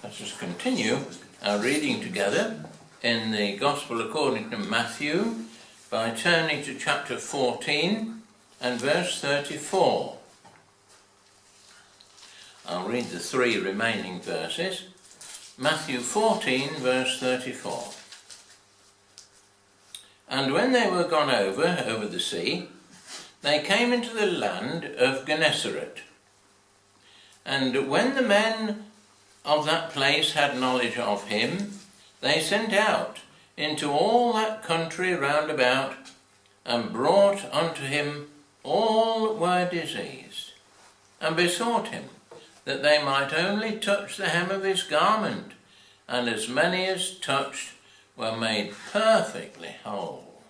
Let us continue our reading together in the Gospel according to Matthew by turning to chapter 14 and verse 34. I'll read the three remaining verses. Matthew 14 verse 34. And when they were gone over the sea, they came into the land of Gennesaret. And when the men of that place had knowledge of him, they sent out into all that country round about, and brought unto him all that were diseased, and besought him that they might only touch the hem of his garment, and as many as touched were made perfectly whole.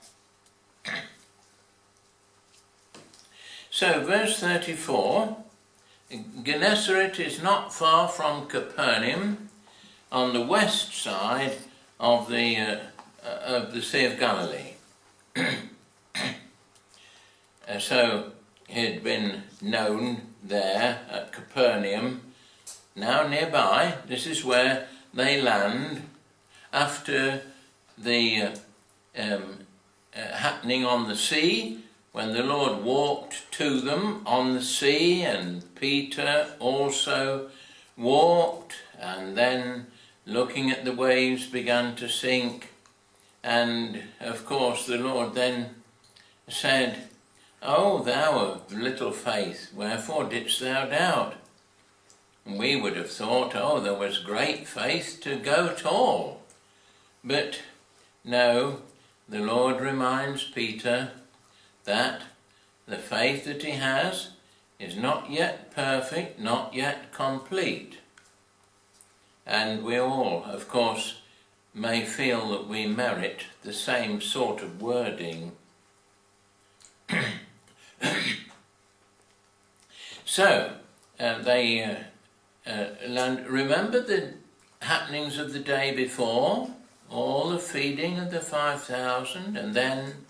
So verse 34, Gennesaret is not far from Capernaum, on the west side of the Sea of Galilee. So it had been known there at Capernaum. Now nearby, this is where they land after the happening on the sea, when the Lord walked to them on the sea, and Peter also walked, and then looking at the waves began to sink. And of course the Lord then said, "O thou of little faith, wherefore didst thou doubt?" And we would have thought, oh, there was great faith to go at all. But no, the Lord reminds Peter that the faith that he has is not yet perfect, not yet complete. And we all, of course, may feel that we merit the same sort of wording. So, they remember the happenings of the day before, all the feeding of the 5,000, and then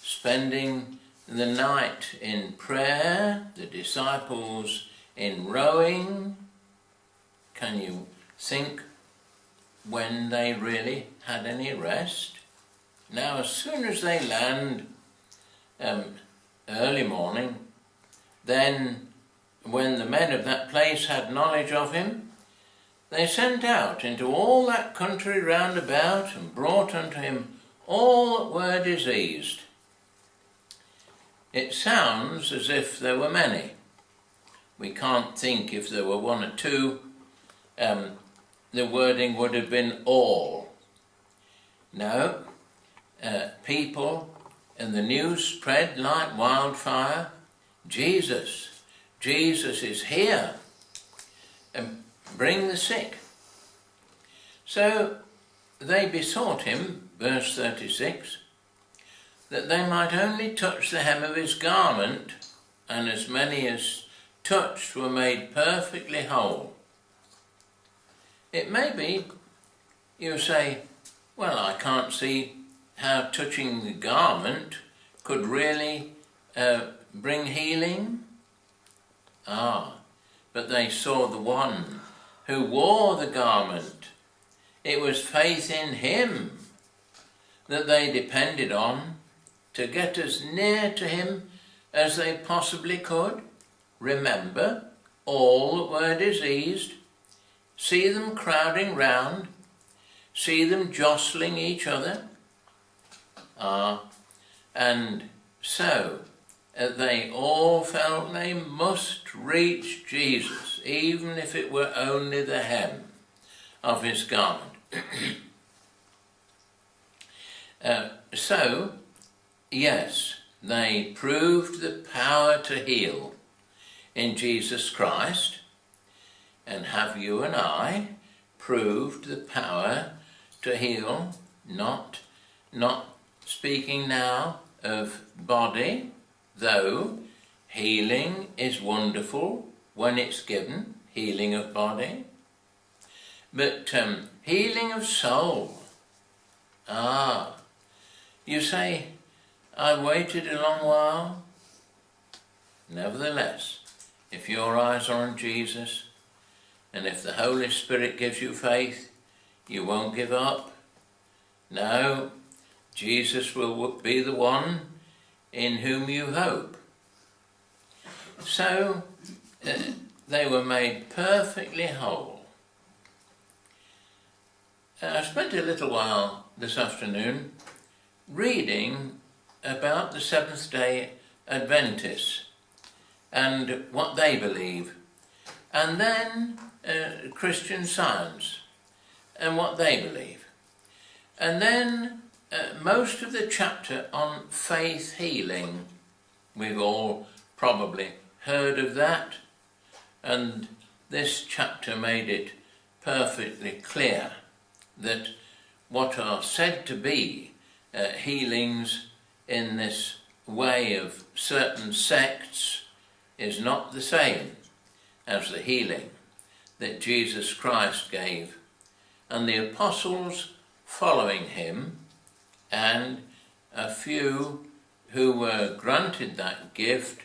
spending the night in prayer, the disciples in rowing. Can you think when they really had any rest? Now, as soon as they land, early morning, then when the men of that place had knowledge of him, they sent out into all that country round about, and brought unto him all that were diseased. It sounds as if there were many. We can't think if there were one or two. The wording would have been all. No, people, and the news spread like wildfire. Jesus is here, and bring the sick. So they besought him, verse 36, that they might only touch the hem of his garment, and as many as touched were made perfectly whole. It may be you say, well, I can't see how touching the garment could really bring healing. But they saw the one who wore the garment. It was faith in him that they depended on to get as near to him as they possibly could. Remember, all that were diseased, see them crowding round, see them jostling each other. And so they all felt they must reach Jesus, even if it were only the hem of his garment. So, yes, they proved the power to heal in Jesus Christ. And have you and I proved the power to heal? Not speaking now of body, though healing is wonderful when it's given, healing of body, but healing of soul. You say, I waited a long while. Nevertheless, if your eyes are on Jesus, And if the Holy Spirit gives you faith, you won't give up. No, Jesus will be the one in whom you hope. So they were made perfectly whole. I spent a little while this afternoon reading about the Seventh-day Adventists and what they believe, and then Christian Science and what they believe, and then most of the chapter on faith healing. We've all probably heard of that, and this chapter made it perfectly clear that what are said to be healings in this way of certain sects is not the same as the healing that Jesus Christ gave, and the apostles following him, and a few who were granted that gift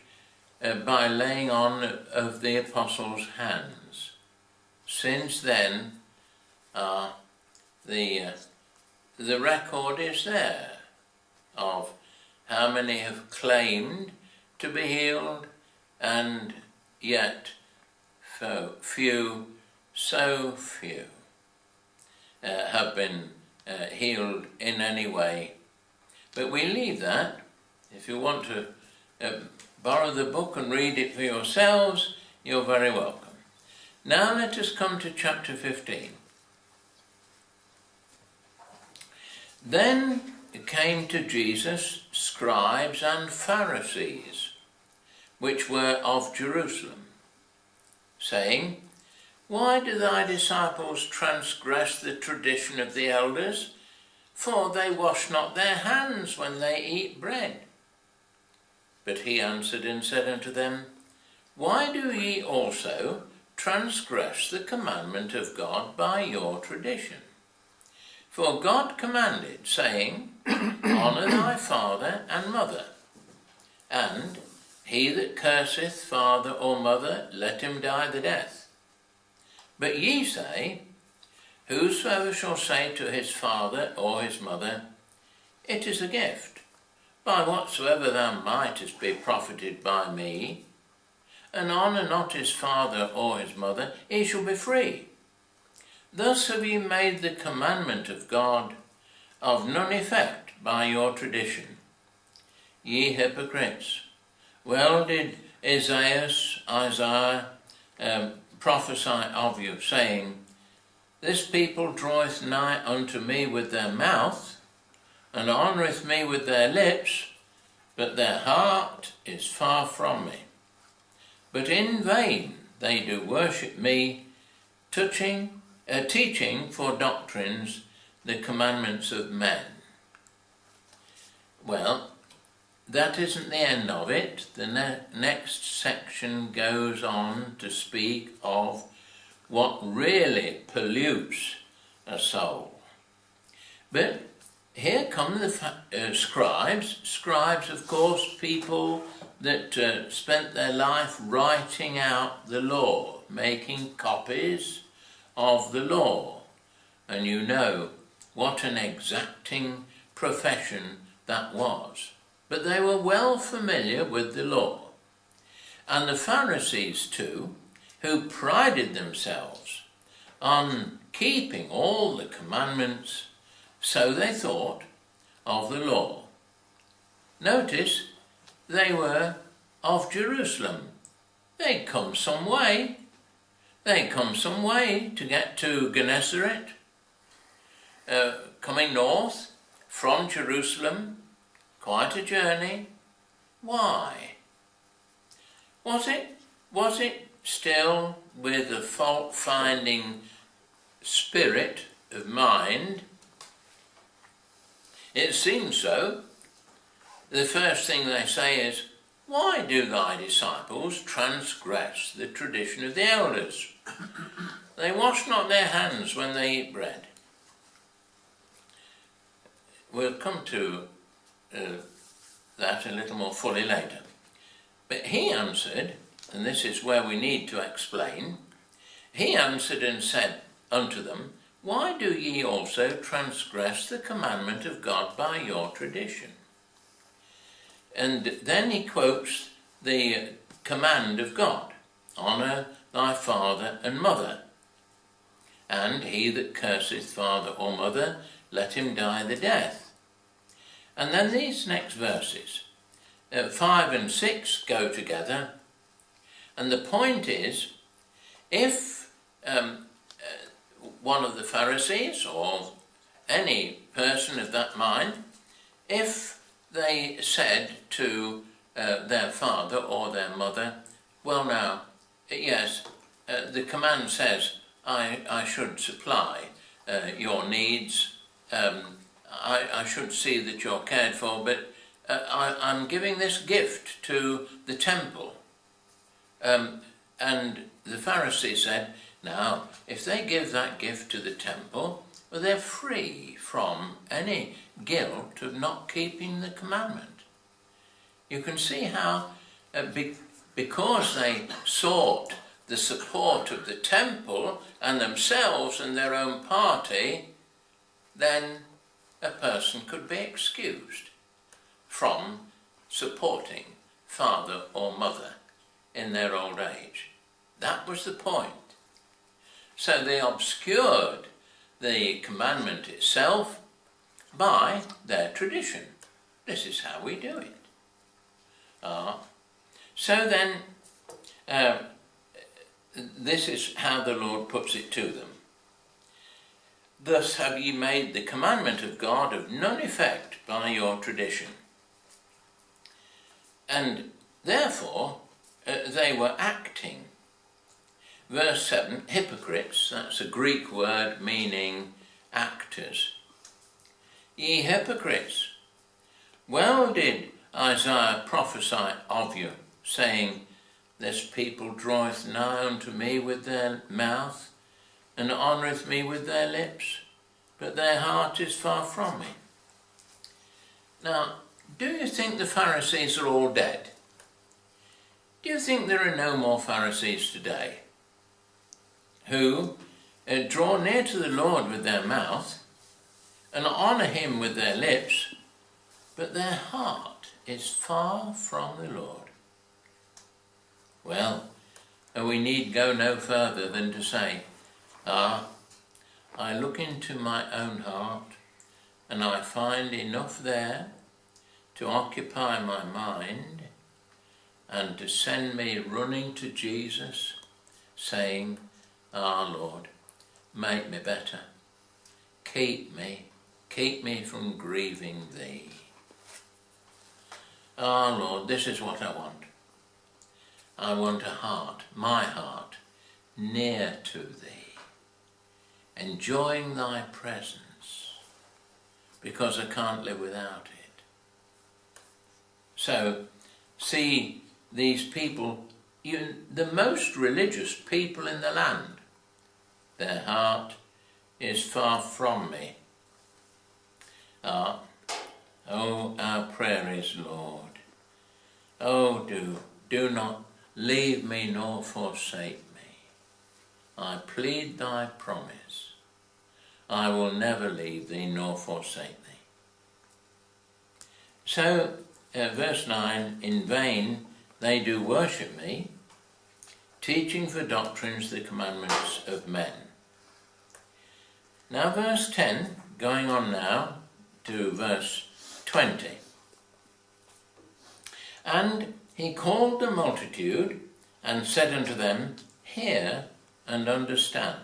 by laying on of the apostles' hands. Since then, the record is there of how many have claimed to be healed, and yet so few have been healed in any way. But we leave that. If you want to borrow the book and read it for yourselves, you're very welcome. Now let us come to chapter 15. Then came to Jesus scribes and Pharisees, which were of Jerusalem, saying, Why do thy disciples transgress the tradition of the elders? For they wash not their hands when they eat bread. But he answered and said unto them, Why do ye also transgress the commandment of God by your tradition? For God commanded, saying, Honour thy father and mother, and he that curseth father or mother, let him die the death. But ye say, Whosoever shall say to his father or his mother, It is a gift, by whatsoever thou mightest be profited by me, and honour not his father or his mother, he shall be free. Thus have ye made the commandment of God of none effect by your tradition. Ye hypocrites, well did Isaiah prophesy of you, saying, This people draweth nigh unto me with their mouth, and honoureth me with their lips, but their heart is far from me. But in vain they do worship me, teaching for doctrines the commandments of men. Well, that isn't the end of it. The next section goes on to speak of what really pollutes a soul. But here come the scribes. Scribes, of course, people that spent their life writing out the law, making copies of the law. And you know what an exacting profession that was. But they were well familiar with the law. And the Pharisees too, who prided themselves on keeping all the commandments, so they thought, of the law. Notice, they were of Jerusalem. They'd come some way. They'd come some way to get to Gennesaret, coming north from Jerusalem, quite a journey. Why? Was it still with a fault-finding spirit of mind? It seems so. The first thing they say is, Why do thy disciples transgress the tradition of the elders? They wash not their hands when they eat bread. We'll come to that a little more fully later. But he answered, and this is where we need to explain, He answered and said unto them, Why do ye also transgress the commandment of God by your tradition? And then he quotes the command of God, Honour thy father and mother, and he that curseth father or mother, let him die the death. And then these next verses, 5 and 6 go together, and the point is, if one of the Pharisees or any person of that mind, if they said to their father or their mother, well now, yes, the command says I should supply your needs, I should see that you're cared for, but I'm giving this gift to the temple. And the Pharisee said, now, if they give that gift to the temple, well, they're free from any guilt of not keeping the commandment. You can see how, because they sought the support of the temple and themselves and their own party, then a person could be excused from supporting father or mother in their old age. That was the point. So they obscured the commandment itself by their tradition. This is how we do it. So then, this is how the Lord puts it to them. Thus have ye made the commandment of God of none effect by your tradition. And therefore they were acting. Verse 7, hypocrites, that's a Greek word meaning actors. Ye hypocrites, well did Isaiah prophesy of you, saying, This people draweth nigh unto me with their mouth, and honoureth me with their lips, but their heart is far from me. Now, do you think the Pharisees are all dead? Do you think there are no more Pharisees today who draw near to the Lord with their mouth and honour him with their lips, but their heart is far from the Lord? Well, we need go no further than to say, I look into my own heart and I find enough there to occupy my mind and to send me running to Jesus, saying, Lord, make me better. Keep me from grieving thee. Lord, this is what I want. I want a heart, my heart, near to thee, enjoying thy presence, because I can't live without it. So, see these people, the most religious people in the land, their heart is far from me. Our prayer is, Lord, do not leave me nor forsake me. I plead thy promise. I will never leave thee nor forsake thee. So, verse 9, in vain they do worship me, teaching for doctrines the commandments of men. Now verse 10, going on now to verse 20. And he called the multitude and said unto them, Hear and understand.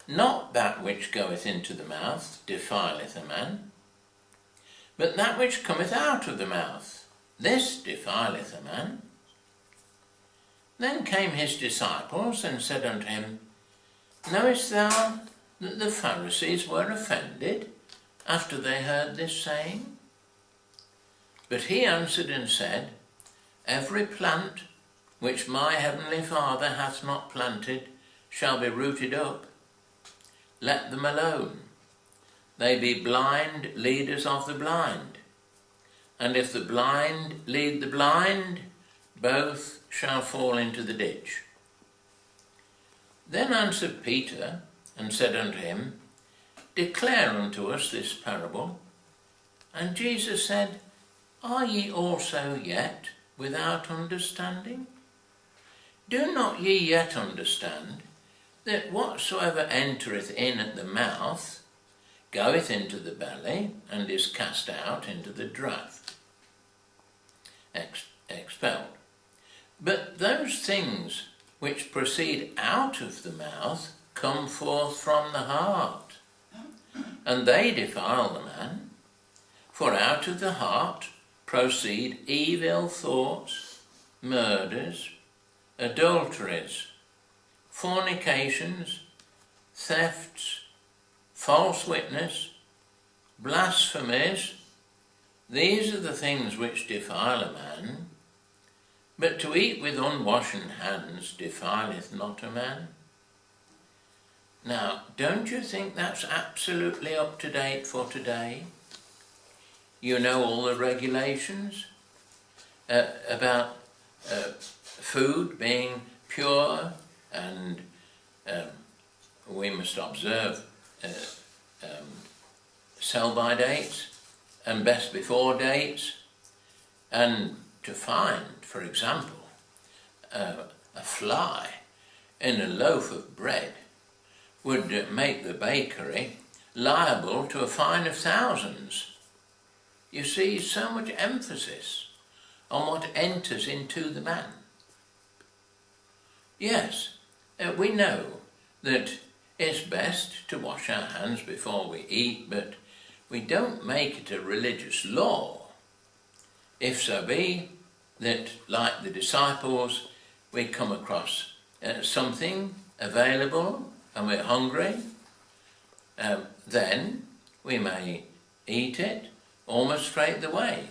Not that which goeth into the mouth defileth a man, but that which cometh out of the mouth, this defileth a man. Then came his disciples and said unto him, Knowest thou that the Pharisees were offended after they heard this saying? But he answered and said, Every plant which my heavenly Father hath not planted shall be rooted up. Let them alone. They be blind leaders of the blind. And if the blind lead the blind, both shall fall into the ditch. Then answered Peter and said unto him, Declare unto us this parable. And Jesus said, Are ye also yet without understanding? Do not ye yet understand that whatsoever entereth in at the mouth goeth into the belly, and is cast out into the draught, expelled? But those things which proceed out of the mouth come forth from the heart, and they defile the man. For out of the heart proceed evil thoughts, murders, adulteries, fornications, thefts, false witness, blasphemies. These are the things which defile a man. But to eat with unwashen hands defileth not a man. Now, don't you think that's absolutely up to date for today? You know all the regulations about food being pure, and we must observe sell-by dates and best before dates, and to find, for example, a fly in a loaf of bread would make the bakery liable to a fine of thousands. You see, so much emphasis on what enters into the man. Yes, we know that it's best to wash our hands before we eat, but we don't make it a religious law. If so be that, like the disciples, we come across something available and we're hungry, then we may eat it almost straight away.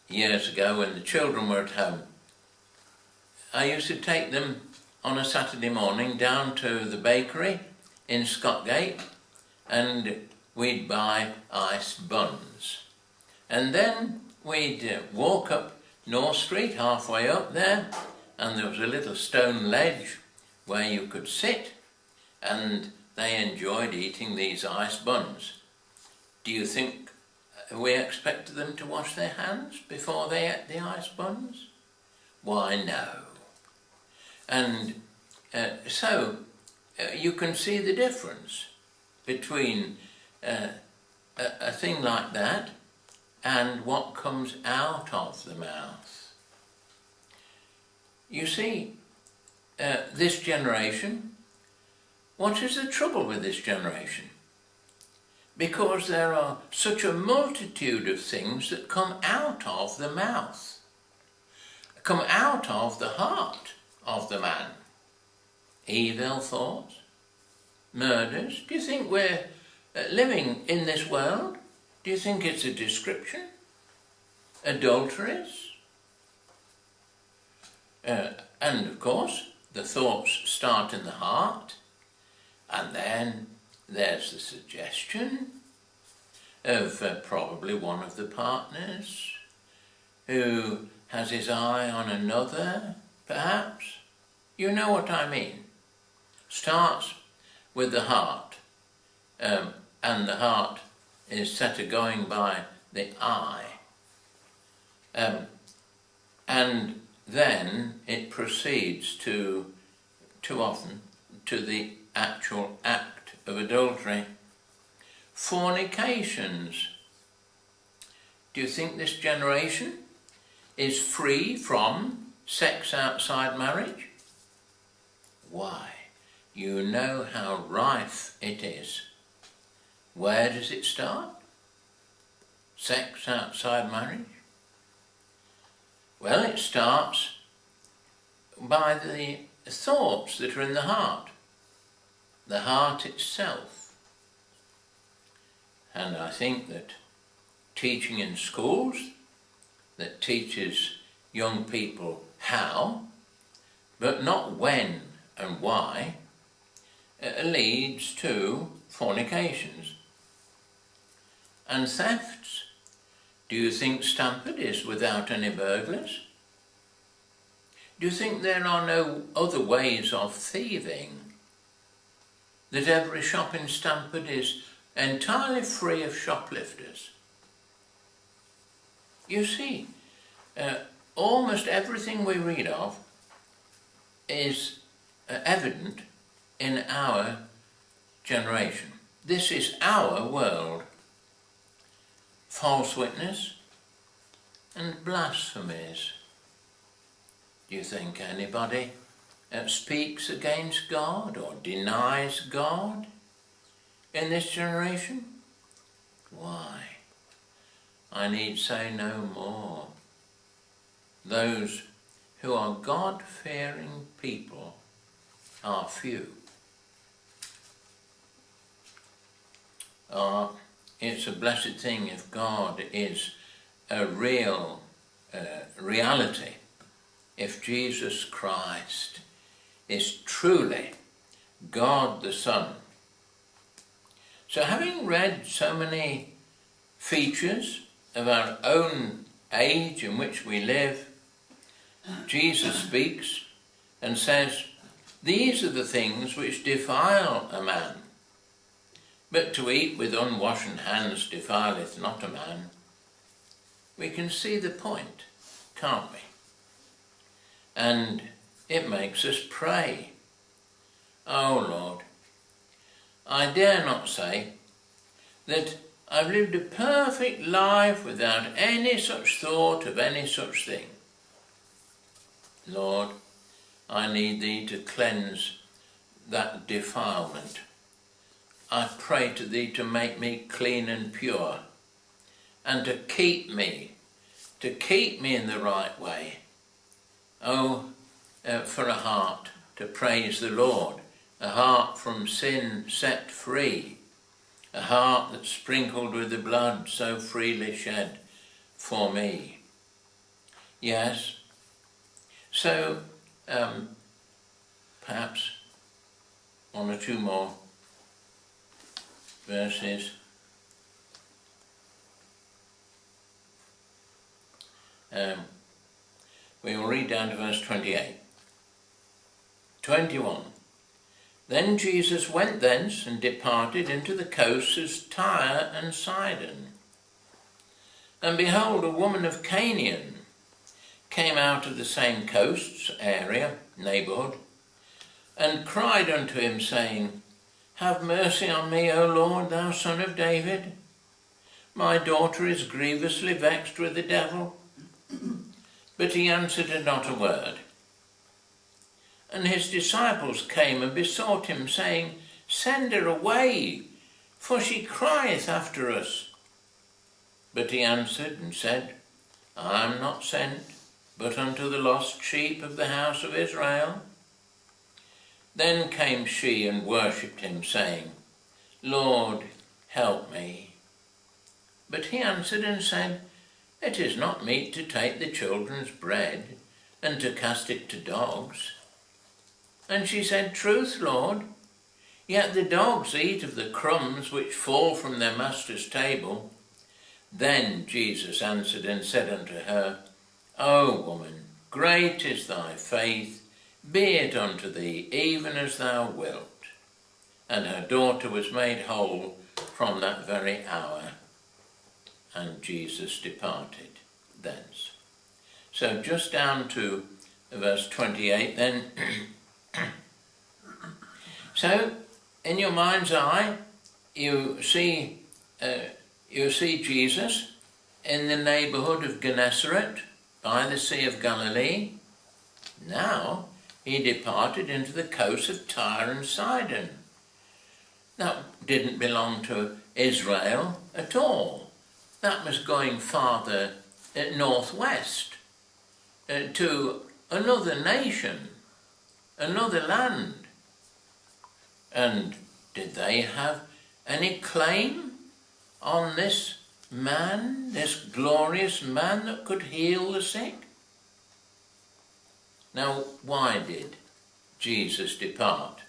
Years ago, when the children were at home, I used to take them on a Saturday morning down to the bakery in Scotgate, and we'd buy iced buns. And then we'd walk up North Street, halfway up there, and there was a little stone ledge where you could sit, and they enjoyed eating these iced buns. Do you think we expected them to wash their hands before they ate the iced buns? Why, no. And so you can see the difference between a thing like that and what comes out of the mouth. You see, this generation, what is the trouble with this generation? Because there are such a multitude of things that come out of the mouth, come out of the heart of the man. Evil thoughts, murders. Do you think we're living in this world? Do you think it's a description? Adulteries? And of course, the thoughts start in the heart, and then there's the suggestion of probably one of the partners who has his eye on another, perhaps. You know what I mean. Starts with the heart, and the heart is set a going by the eye. And then it proceeds too often to the actual act of adultery. Fornications. Do you think this generation is free from sex outside marriage? Why? You know how rife it is. Where does it start? Sex outside marriage? Well, it starts by the thoughts that are in the heart itself. And I think that teaching in schools that teaches young people how, but not when and why, leads to fornications and thefts. Do you think Stamford is without any burglars? Do you think there are no other ways of thieving? That every shop in Stamford is entirely free of shoplifters? You see, almost everything we read of is evident in our generation. This is our world. False witness and blasphemies. Do you think anybody speaks against God or denies God in this generation? Why? I need say no more. Those who are God-fearing people are few. It's a blessed thing if God is a real reality, if Jesus Christ is truly God the Son. So having read so many features of our own age in which we live, Jesus speaks and says, these are the things which defile a man. But to eat with unwashen hands defileth not a man. We can see the point, can't we? And it makes us pray. Oh Lord, I dare not say that I've lived a perfect life without any such thought of any such thing. Lord, I need Thee to cleanse that defilement. I pray to Thee to make me clean and pure, and to keep me in the right way. Oh, for a heart to praise the Lord, a heart from sin set free, a heart that's sprinkled with the blood so freely shed for me. Yes, so perhaps one or two more verses. We will read down to verse 28. 21. Then Jesus went thence and departed into the coasts of Tyre and Sidon. And behold, a woman of Canaan came out of the same coasts neighbourhood, and cried unto him, saying, Have mercy on me, O Lord, thou Son of David. My daughter is grievously vexed with the devil. But he answered her not a word. And his disciples came and besought him, saying, Send her away, for she crieth after us. But he answered and said, I am not sent, but unto the lost sheep of the house of Israel. Then came she and worshipped him, saying, Lord, help me. But he answered and said, It is not meet to take the children's bread, and to cast it to dogs. And she said, Truth, Lord, yet the dogs eat of the crumbs which fall from their master's table. Then Jesus answered and said unto her, O woman, great is thy faith, be it unto thee even as thou wilt. And her daughter was made whole from that very hour. And Jesus departed thence. So just down to verse 28 then. So in your mind's eye you see Jesus in the neighbourhood of Gennesaret by the Sea of Galilee. Now he departed into the coast of Tyre and Sidon. That didn't belong to Israel at all. That was going farther northwest to another nation, another land. And did they have any claim on this man, this glorious man that could heal the sick? Now, why did Jesus depart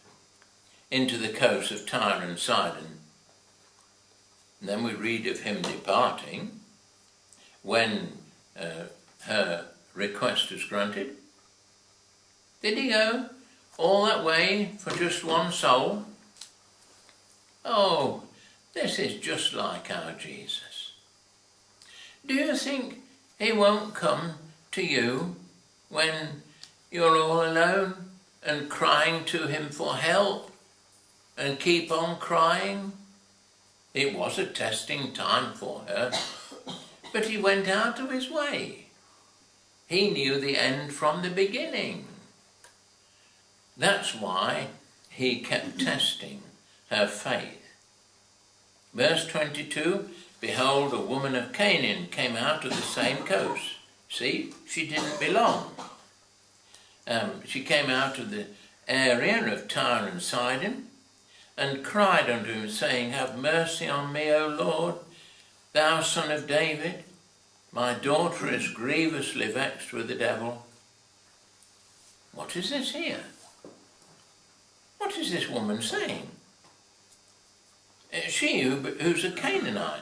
into the coast of Tyre and Sidon? And then we read of him departing when her request was granted. Did he go all that way for just one soul? Oh, this is just like our Jesus. Do you think he won't come to you when you're all alone and crying to him for help and keep on crying? It was a testing time for her, but he went out of his way. He knew the end from the beginning. That's why he kept testing her faith. Verse 22, behold, a woman of Canaan came out of the same coast. See, she didn't belong. She came out of the area of Tyre and Sidon and cried unto him, saying, have mercy on me, O Lord, thou son of David. My daughter is grievously vexed with the devil. What is this here? What is this woman saying? She who's a Canaanite.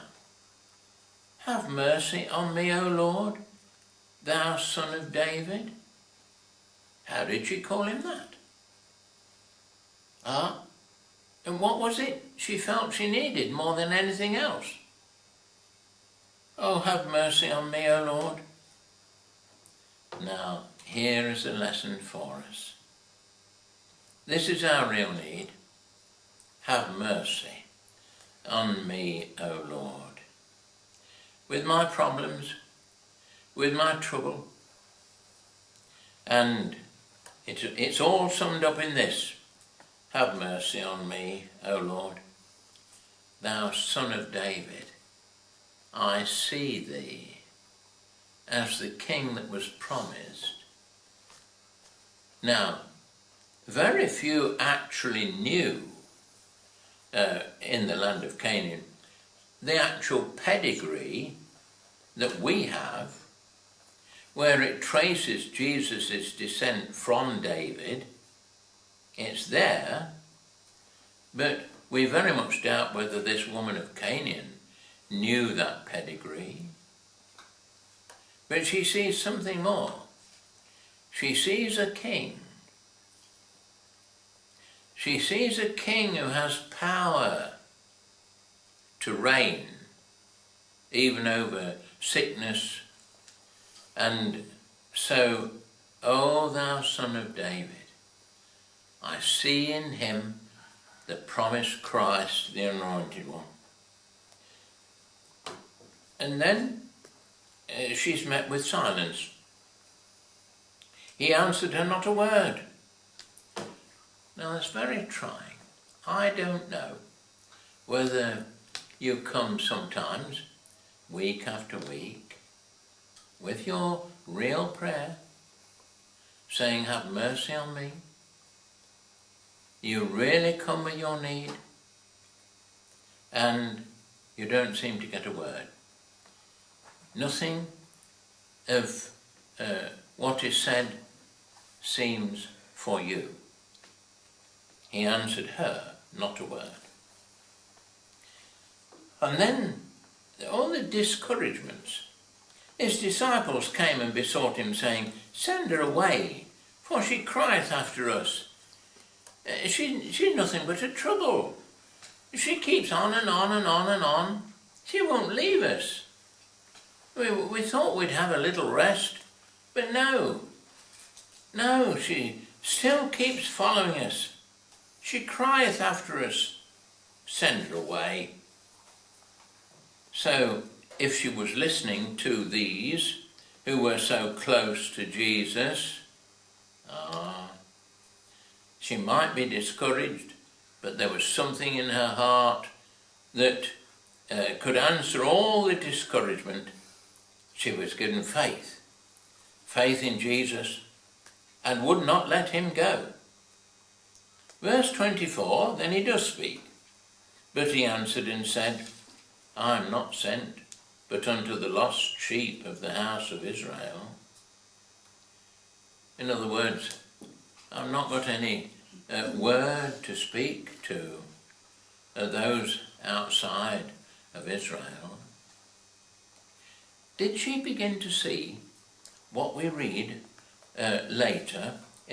Have mercy on me, O Lord, thou son of David. How did she call him that? And what was it she felt she needed more than anything else? Oh, have mercy on me, O Lord. Now, here is a lesson for us. This is our real need. Have mercy on me, O Lord. With my problems, with my trouble, and it's all summed up in this. Have mercy on me, O Lord, thou son of David. I see thee as the king that was promised. Now, very few actually knew in the land of Canaan the actual pedigree that we have, where it traces Jesus' descent from David. It's there, but we very much doubt whether this woman of Canaan knew that pedigree. But she sees something more. She sees a king. She sees a king who has power to reign, even over sickness. And so, O thou son of David, I see in him the promised Christ, the anointed one. And then she's met with silence. He answered her not a word. Now that's very trying. I don't know whether you come sometimes, week after week, with your real prayer, saying, have mercy on me. You really come with your need, and you don't seem to get a word. Nothing of what is said seems for you. He answered her not a word. And then all the discouragements. His disciples came and besought him, saying, send her away, for she crieth after us. She's nothing but a trouble. She keeps on and on and on and on. She won't leave us. We thought we'd have a little rest, but no, she still keeps following us. She crieth after us. Send her away. So, if she was listening to these who were so close to Jesus, she might be discouraged, but there was something in her heart that could answer all the discouragement. She was given faith in Jesus, and would not let him go. Verse 24, then he does speak. But he answered and said, I am not sent, but unto the lost sheep of the house of Israel. In other words, I've not got any word to speak to those outside of Israel. Did she begin to see what we read later